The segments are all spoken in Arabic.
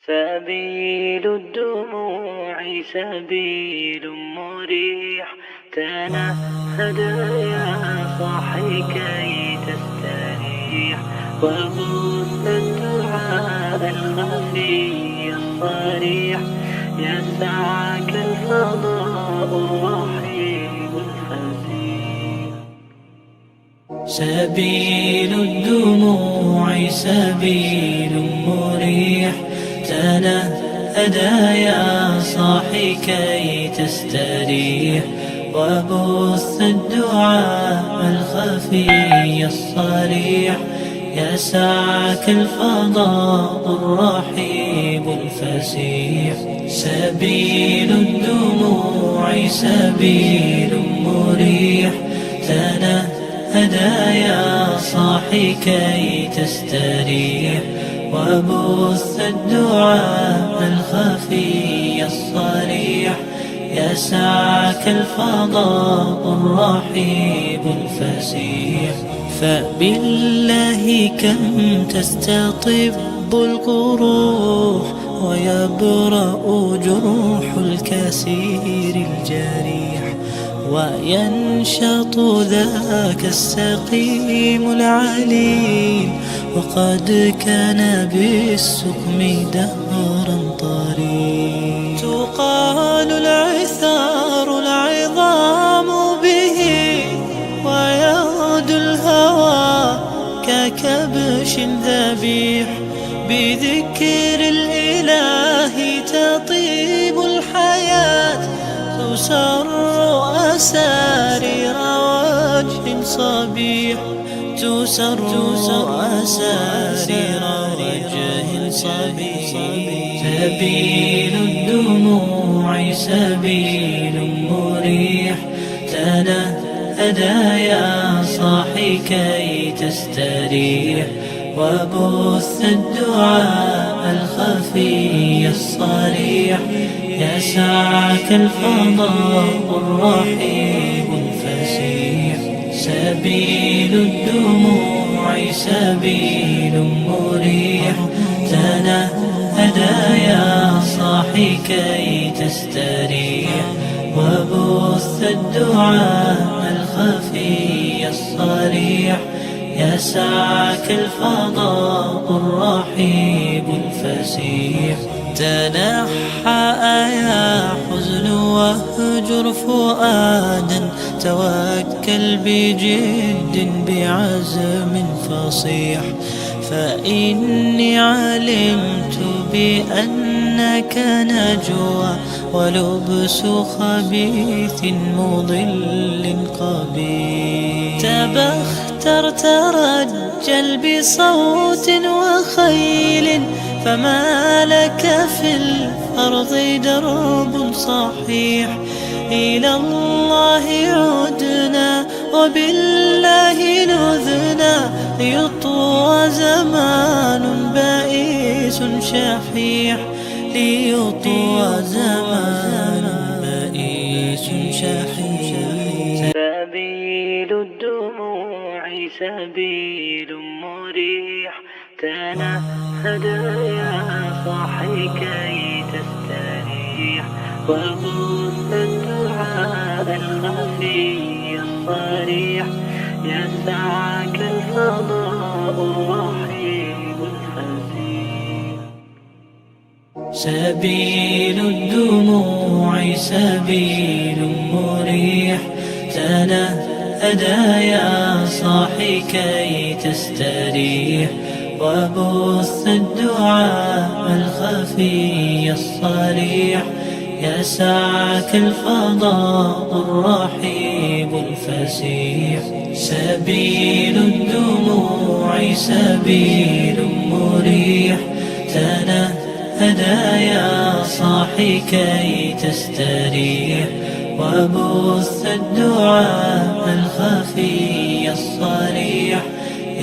سبيل الدموع سبيل مريح، تنهد يا صاحي كي تستريح، وبث الدعاء الخفي الصريح، يسعك الفضاء الرحيم الفسيح. سبيل الدموع سبيل مريح، تنهد يا صاحي كي تستريح، وبث الدعاء الخفي الصريح، يسعك الفضاء الرحيب الفسيح. سبيل الدموع سبيل مريح، تنهد يا صاحي كي تستريح، وبث الدعاء الخفي الصريح، يسعك الفضاء الرحيب الفسيح. فبالله كم تستطب القروح، ويبرأ جروح الكسير الجريح، وينشط ذاك السقيم العليل، وقد كان بالسقم دهرا طريق. تقال العثار العظام به، ويغدو الهوى ككبش ذبيح، بذكر الإله تطيب الحياة، تسر أسارير وجه صبيح، تسر أسارير وجه صبيح. سبيل الدموع سبيل مريح، تنهد يا صاحي كي تستريح، وبث الدعاء الخفي الصريح، يسعك الفضاء الرحيب الفسيح. سبيل الدموع سبيل مريح، تنهد يا صاحي كي تستريح، وبث الدعاء الخفي الصريح، يسعك الفضاء الرحيب الفسيح. تنحى يا حزن واهجر فؤادا، توكل بجد بعزم فصيح، فإني علمت بأنك نجوى، ولبس خبيث مضل قبيح. تبختر ترجل بصوت وخيل، فما لك في الأرض درب صحيح. إلى الله عدنا وبالله لذنا، ليطوى زمان بائس شحيح، ليطوى زمان بائس شحيح. سبيل الدموع سبيل مريح، تنهد يا صاحي كي تستريح، وبث الدعاء الخفي الصريح، يسعك الفضاء الرحيب الفسيح. سبيل الدموع سبيل مريح، تنهد يا صاحي كي تستريح، وبث الدعاء الخفي الصريح، يسعك الفضاء الرحيب الفسيح. سبيل الدموع سبيل مريح، تنهد يا صاحي كي تستريح، وبث الدعاء الخفي الصريح،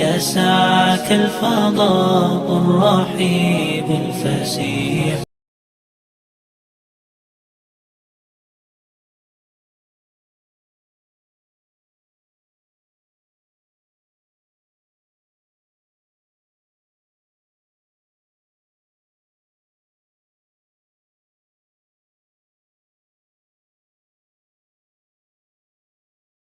يسعك الفضاء الرحيب الفسيح.